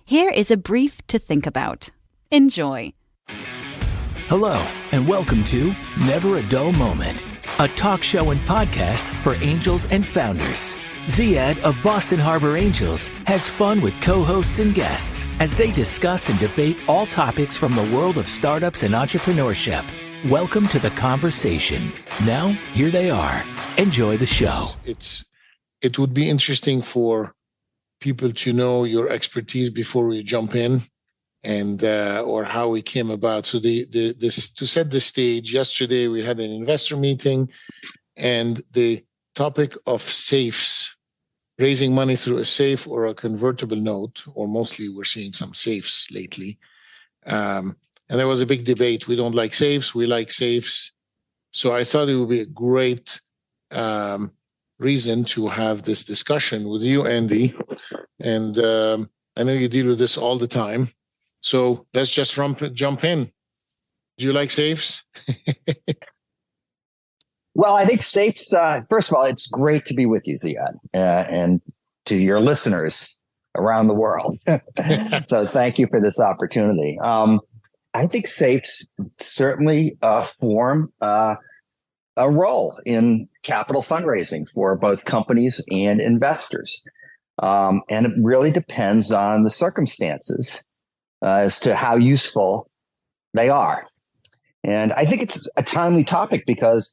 Here is a brief to think about. Enjoy. Hello, and welcome to Never a Dull Moment, a talk show and podcast for angels and founders. Ziad of Boston Harbor Angels has fun with co-hosts and guests as they discuss and debate all topics from the world of startups and entrepreneurship. Welcome to the conversation. Now, here they are. Enjoy the show. It would be interesting for people to know your expertise before we jump in, and or how we came about. So this to set the stage. Yesterday we had an investor meeting, and the topic of safes, raising money through a safe or a convertible note, or mostly we're seeing some safes lately. And there was a big debate. We don't like safes. We like safes. So I thought it would be a great reason to have this discussion with you, Andy. And I know you deal with this all the time. So let's just jump in. Do you like safes? Well, I think safes, first of all, it's great to be with you, Ziad, and to your listeners around the world. So thank you for this opportunity. I think safes certainly form a role in capital fundraising for both companies and investors. And it really depends on the circumstances as to how useful they are. And I think it's a timely topic because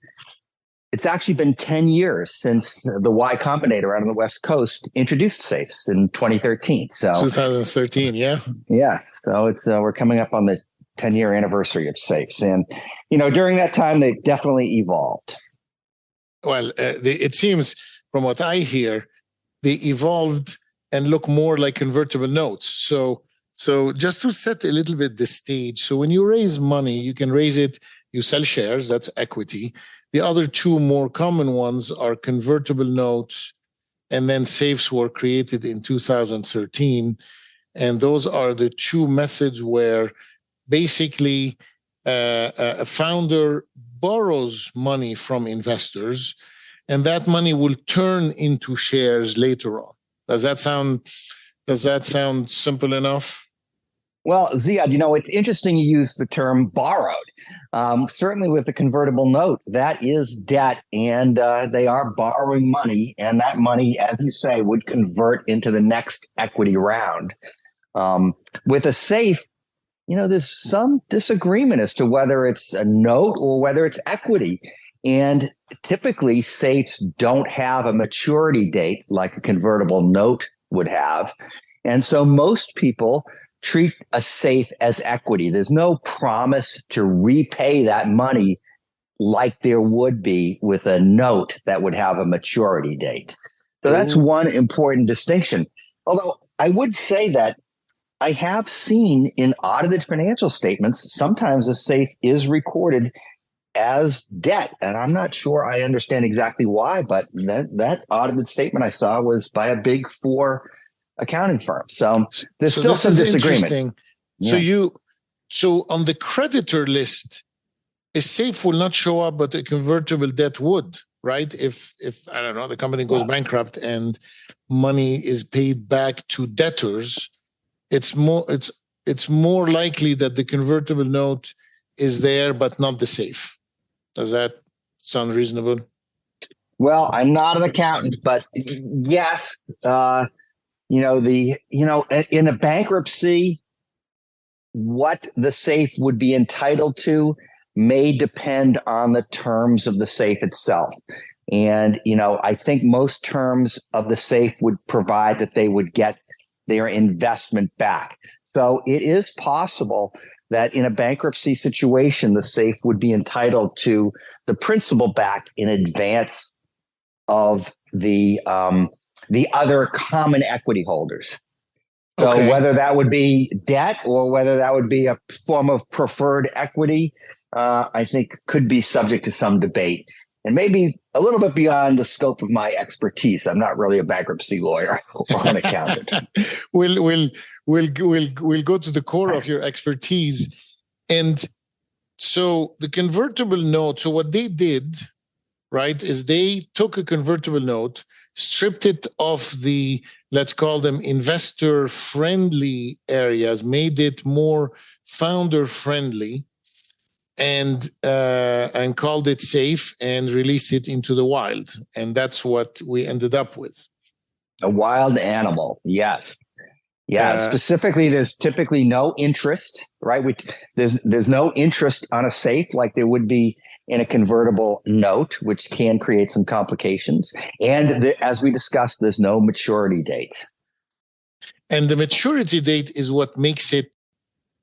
it's actually been 10 years since the Y Combinator out on the West Coast introduced safes in 2013. So 2013, yeah. Yeah. So it's we're coming up on the 10-year anniversary of safes. And, during that time, they definitely evolved. Well, it seems from what I hear, they evolved and look more like convertible notes. So just to set a little bit the stage. So when you raise money, you can raise it, you sell shares, that's equity. The other two more common ones are convertible notes, and then safes were created in 2013. And those are the two methods where basically a founder borrows money from investors, and that money will turn into shares later on. Does that sound simple enough? Well, Ziad, it's interesting you use the term borrowed. Certainly with the convertible note, that is debt, and they are borrowing money, and that money, as you say, would convert into the next equity round. With a safe, there's some disagreement as to whether it's a note or whether it's equity. And typically, safes don't have a maturity date like a convertible note would have. And so most people treat a safe as equity. There's no promise to repay that money like there would be with a note that would have a maturity date. So that's one important distinction. Although I would say that I have seen in audited financial statements, sometimes a safe is recorded as debt. And I'm not sure I understand exactly why, but that audited statement I saw was by a big four accounting firm. So there's still some disagreement. Yeah. So on the creditor list, a safe will not show up, but a convertible debt would, right? If I don't know, the company goes bankrupt and money is paid back to debtors, it's more likely that the convertible note is there, but not the safe. Does that sound reasonable? Well, I'm not an accountant, but yes, in a bankruptcy, what the safe would be entitled to may depend on the terms of the safe itself. And, I think most terms of the safe would provide that they would get their investment back. So it is possible that in a bankruptcy situation, the safe would be entitled to the principal back in advance of the other common equity holders. So whether that would be debt or whether that would be a form of preferred equity, I think could be subject to some debate and maybe a little bit beyond the scope of my expertise. I'm not really a bankruptcy lawyer or an accountant. We'll go to the core of your expertise. And so the convertible note, so what they did, right, is they took a convertible note, stripped it of the, let's call them investor friendly areas, made it more founder friendly, and called it safe and released it into the wild. And that's what we ended up with. A wild animal. Yes. Yeah. Specifically, there's typically no interest, right? There's no interest on a safe like there would be in a convertible note, which can create some complications. And as we discussed, there's no maturity date. And the maturity date is what makes it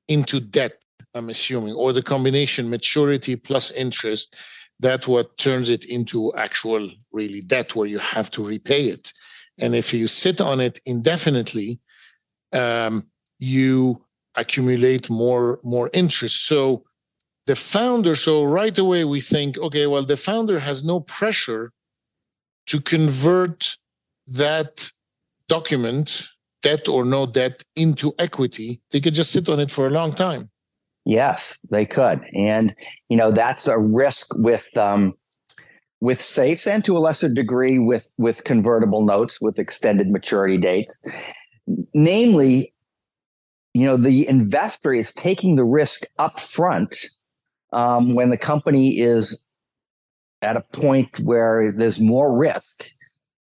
into debt, I'm assuming, or the combination maturity plus interest. That's what turns it into actual really debt where you have to repay it. And if you sit on it indefinitely, you accumulate more interest. So the founder, so right away we think, okay, well, the founder has no pressure to convert that document, debt or no debt, into equity. They could just sit on it for a long time. Yes, they could. And, that's a risk with safes and to a lesser degree with convertible notes with extended maturity dates. Namely, the investor is taking the risk up front when the company is at a point where there's more risk,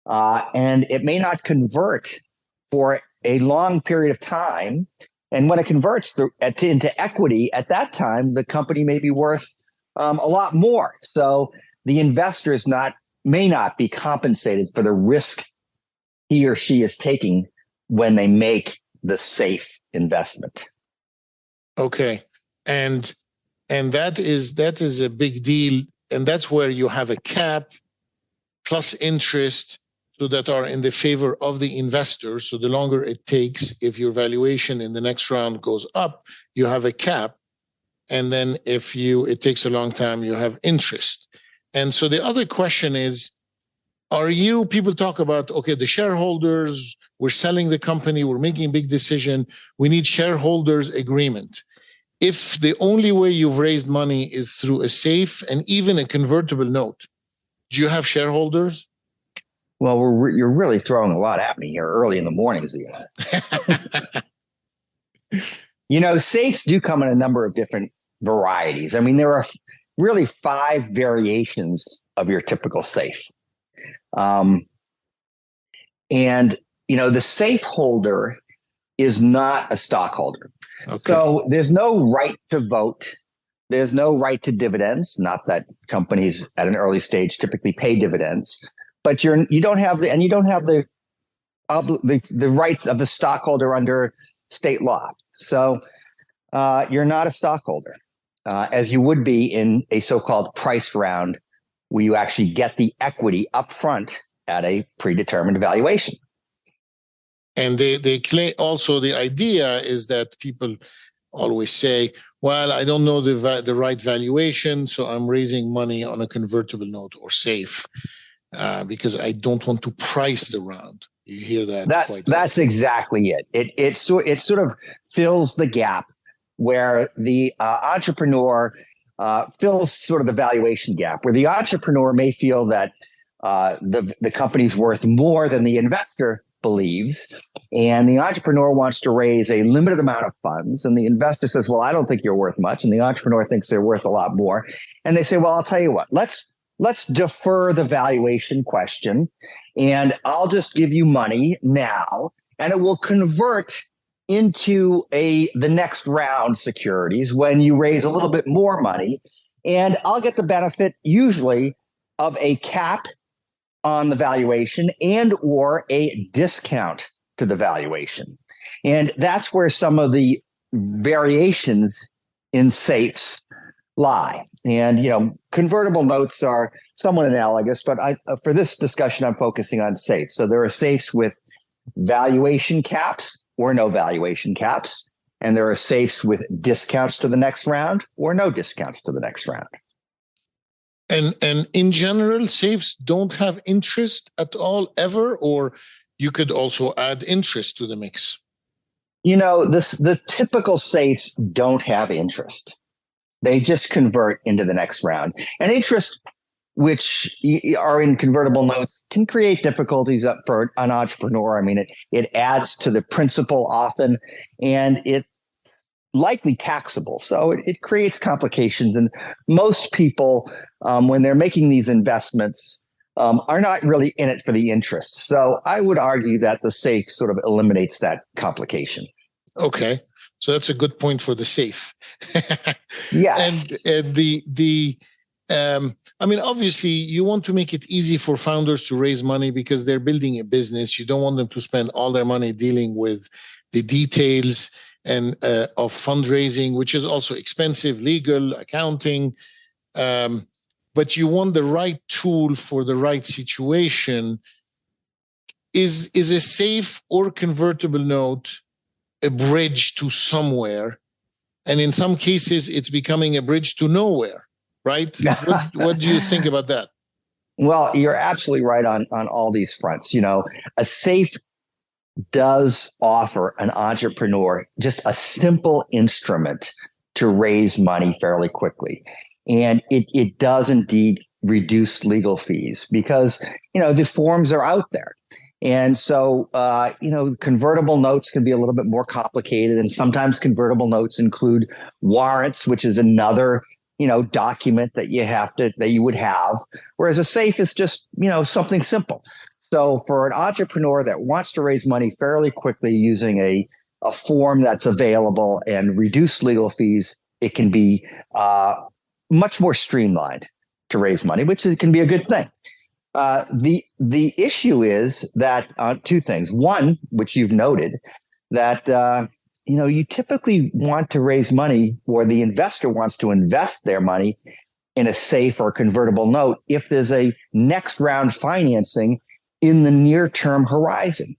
and it may not convert for a long period of time. And when it converts into equity, at that time, the company may be worth a lot more. So the investor may not be compensated for the risk he or she is taking when they make the safe investment. Okay. And that is a big deal. And that's where you have a cap plus interest, so that are in the favor of the investor. So the longer it takes, if your valuation in the next round goes up, you have a cap. And then if it takes a long time, you have interest. And so the other question is, people talk about, okay, the shareholders, we're selling the company, we're making a big decision, we need shareholders agreement. If the only way you've raised money is through a safe and even a convertible note, do you have shareholders? Well, you're really throwing a lot at me here early in the morning, Ziad. Safes do come in a number of different varieties. I mean, there are really 5 variations of your typical safe. And, the safe holder is not a stockholder. Okay. So there's no right to vote. There's no right to dividends. Not that companies at an early stage typically pay dividends, but you don't have the rights of the stockholder under state law. So you're not a stockholder, as you would be in a so-called price round, where you actually get the equity up front at a predetermined valuation. And they claim also, the idea is that people always say, well, I don't know the right valuation, so I'm raising money on a convertible note or safe because I don't want to price the round. You hear that quite That's often. Exactly it. It sort of fills the gap where the entrepreneur fills sort of the valuation gap, where the entrepreneur may feel that the company's worth more than the investor believes, and the entrepreneur wants to raise a limited amount of funds, and the investor says, well, I don't think you're worth much, and the entrepreneur thinks they're worth a lot more, and they say, well, I'll tell you what, let's defer the valuation question, and I'll just give you money now, and it will convert into the next round securities when you raise a little bit more money, and I'll get the benefit usually of a cap on the valuation and or a discount to the valuation. And that's where some of the variations in safes lie. And, convertible notes are somewhat analogous, but for this discussion, I'm focusing on safes. So there are safes with valuation caps or no valuation caps. And there are safes with discounts to the next round or no discounts to the next round. And in general, safes don't have interest at all, ever, or you could also add interest to the mix. The typical safes don't have interest. They just convert into the next round. And interest which are in convertible notes, can create difficulties up for an entrepreneur. I mean, it adds to the principal often, and it's likely taxable. So it creates complications. And most people, when they're making these investments, are not really in it for the interest. So I would argue that the SAFE sort of eliminates that complication. Okay. So that's a good point for the SAFE. Yes. I mean, obviously, you want to make it easy for founders to raise money because they're building a business. You don't want them to spend all their money dealing with the details and of fundraising, which is also expensive, legal, accounting. But you want the right tool for the right situation. Is a SAFE or convertible note a bridge to somewhere? And in some cases, it's becoming a bridge to nowhere, right? What do you think about that? Well, you're absolutely right on all these fronts. A SAFE does offer an entrepreneur just a simple instrument to raise money fairly quickly. And it does indeed reduce legal fees because, the forms are out there. And so, convertible notes can be a little bit more complicated. And sometimes convertible notes include warrants, which is another, document that you would have. Whereas a SAFE is just, something simple. So for an entrepreneur that wants to raise money fairly quickly using a form that's available and reduce legal fees, it can be much more streamlined to raise money, which can be a good thing. The issue is that two things. One, which you've noted, that you typically want to raise money, or the investor wants to invest their money in a SAFE or convertible note if there's a next round financing in the near term horizon,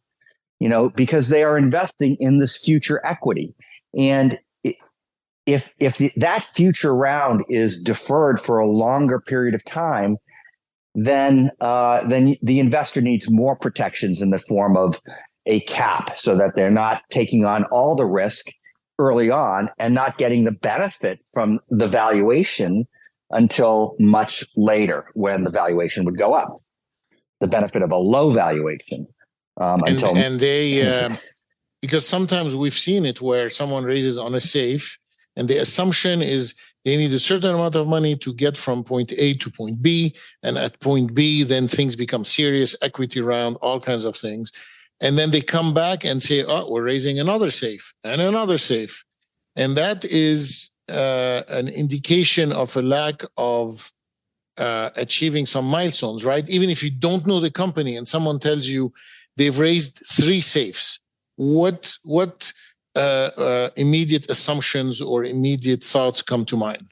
because they are investing in this future equity. And if that future round is deferred for a longer period of time, then the investor needs more protections in the form of a cap so that they're not taking on all the risk early on and not getting the benefit from the valuation until much later when the valuation would go up. The benefit of a low valuation. Because sometimes we've seen it where someone raises on a SAFE and the assumption is they need a certain amount of money to get from point A to point B. And at point B, then things become serious, equity round, all kinds of things. And then they come back and say, oh, we're raising another SAFE and another SAFE. And that is an indication of a lack of achieving some milestones, right? Even if you don't know the company and someone tells you they've raised 3 SAFEs, what immediate assumptions or immediate thoughts come to mind?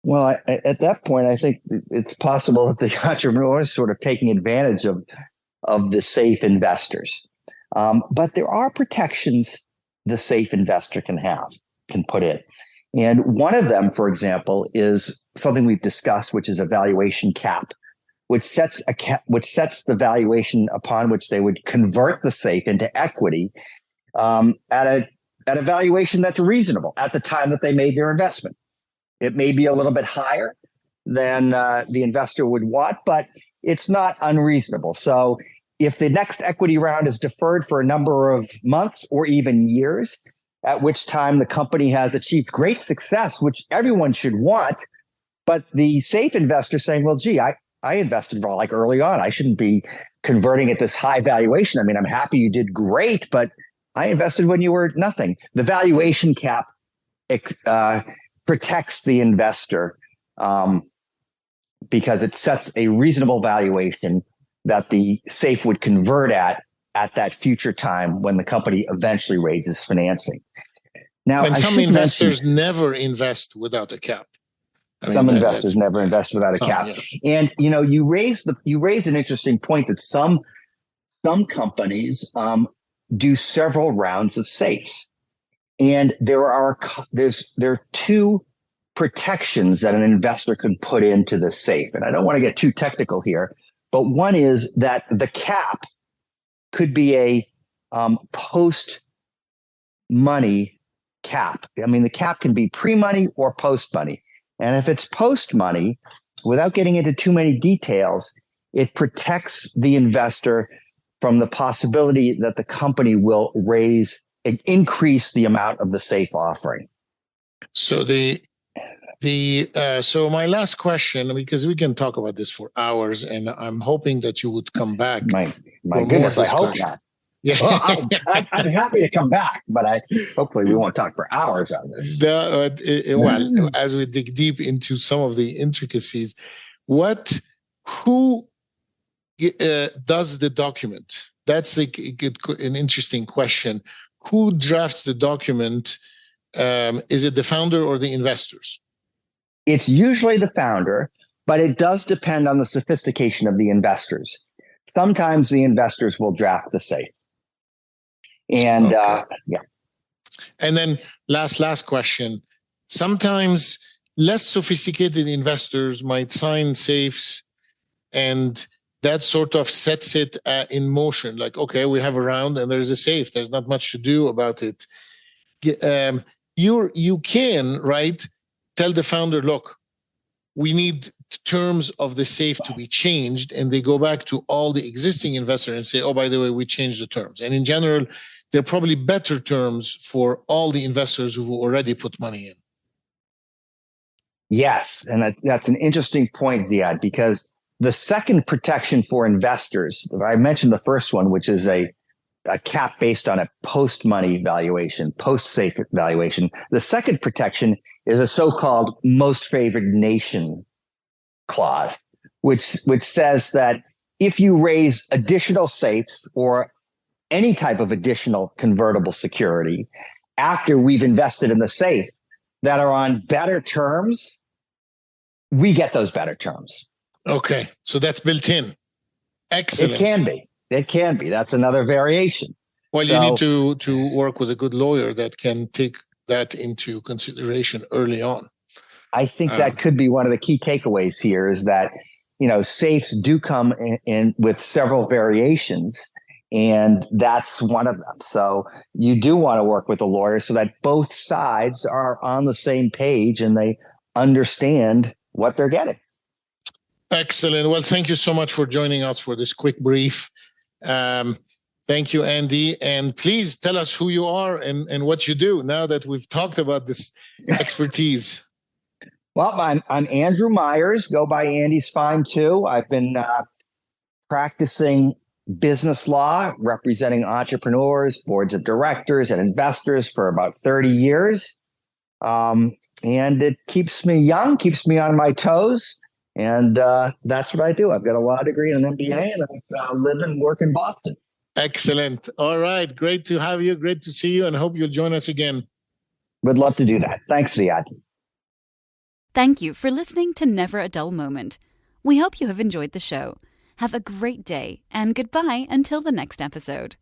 Well, at that point, I think it's possible that the entrepreneur is sort of taking advantage of the SAFE investors. But there are protections the SAFE investor can put in. And one of them, for example, is something we've discussed, which is a valuation cap, which sets the valuation upon which they would convert the SAFE into equity at a valuation that's reasonable at the time that they made their investment. It may be a little bit higher than the investor would want, but it's not unreasonable. So if the next equity round is deferred for a number of months or even years, at which time the company has achieved great success, which everyone should want, but the SAFE investor saying, well, gee, I invested like early on. I shouldn't be converting at this high valuation. I mean, I'm happy you did great, but I invested when you were nothing. The valuation cap protects the investor because it sets a reasonable valuation that the SAFE would convert at that future time when the company eventually raises financing. Now, and some investors never invest without a cap. Some investors never invest without a cap. Yeah. And you raise an interesting point that some companies do several rounds of SAFEs, and there are 2 protections that an investor can put into the SAFE. And I don't want to get too technical here, but one is that the cap could be a post-money cap. I mean, the cap can be pre-money or post-money. And if it's post-money, without getting into too many details, it protects the investor from the possibility that the company will increase the amount of the safe offering. So so my last question, because we can talk about this for hours, and I'm hoping that you would come back. My goodness, I hope not. Yeah, well, I'm happy to come back, but hopefully we won't talk for hours on this. Well, as we dig deep into some of the intricacies, who does the document? That's an interesting question. Who drafts the document? Is it the founder or the investors? It's usually the founder, but it does depend on the sophistication of the investors. Sometimes the investors will draft the safe. And yeah. And then last question. Sometimes less sophisticated investors might sign safes, and that sort of sets it in motion. Like, okay, we have a round and there's a safe. There's not much to do about it. You can, right, tell the founder, look, we need terms of the safe to be changed, and they go back to all the existing investors and say, oh, by the way, we changed the terms. And in general, they're probably better terms for all the investors who've already put money in. Yes, and that's an interesting point, Ziad, because the second protection for investors, I mentioned the first one, which is a cap based on a post-money valuation, post-safe valuation. The second protection is a so-called most favored nation clause, which says that if you raise additional safes or any type of additional convertible security after we've invested in the safe that are on better terms, we get those better terms. Okay, so that's built in. Excellent. It can be. That's another variation. Well, you need to work with a good lawyer that can take that into consideration early on. I think that could be one of the key takeaways here is that, safes do come in with several variations, and that's one of them. So you do want to work with a lawyer so that both sides are on the same page and they understand what they're getting. Excellent. Well, thank you so much for joining us for this quick brief. Thank you, Andy. And please tell us who you are and what you do now that we've talked about this expertise. Well, I'm Andrew Myers, go by Andy's fine too. I've been practicing business law, representing entrepreneurs, boards of directors, and investors for about 30 years. And it keeps me young, keeps me on my toes. And that's what I do. I've got a law degree and an MBA, and I live and work in Boston. Excellent. All right. Great to have you. Great to see you, and hope you'll join us again. Would love to do that. Thanks, Ziad. Thank you for listening to Never a Dull Moment. We hope you have enjoyed the show. Have a great day, and goodbye until the next episode.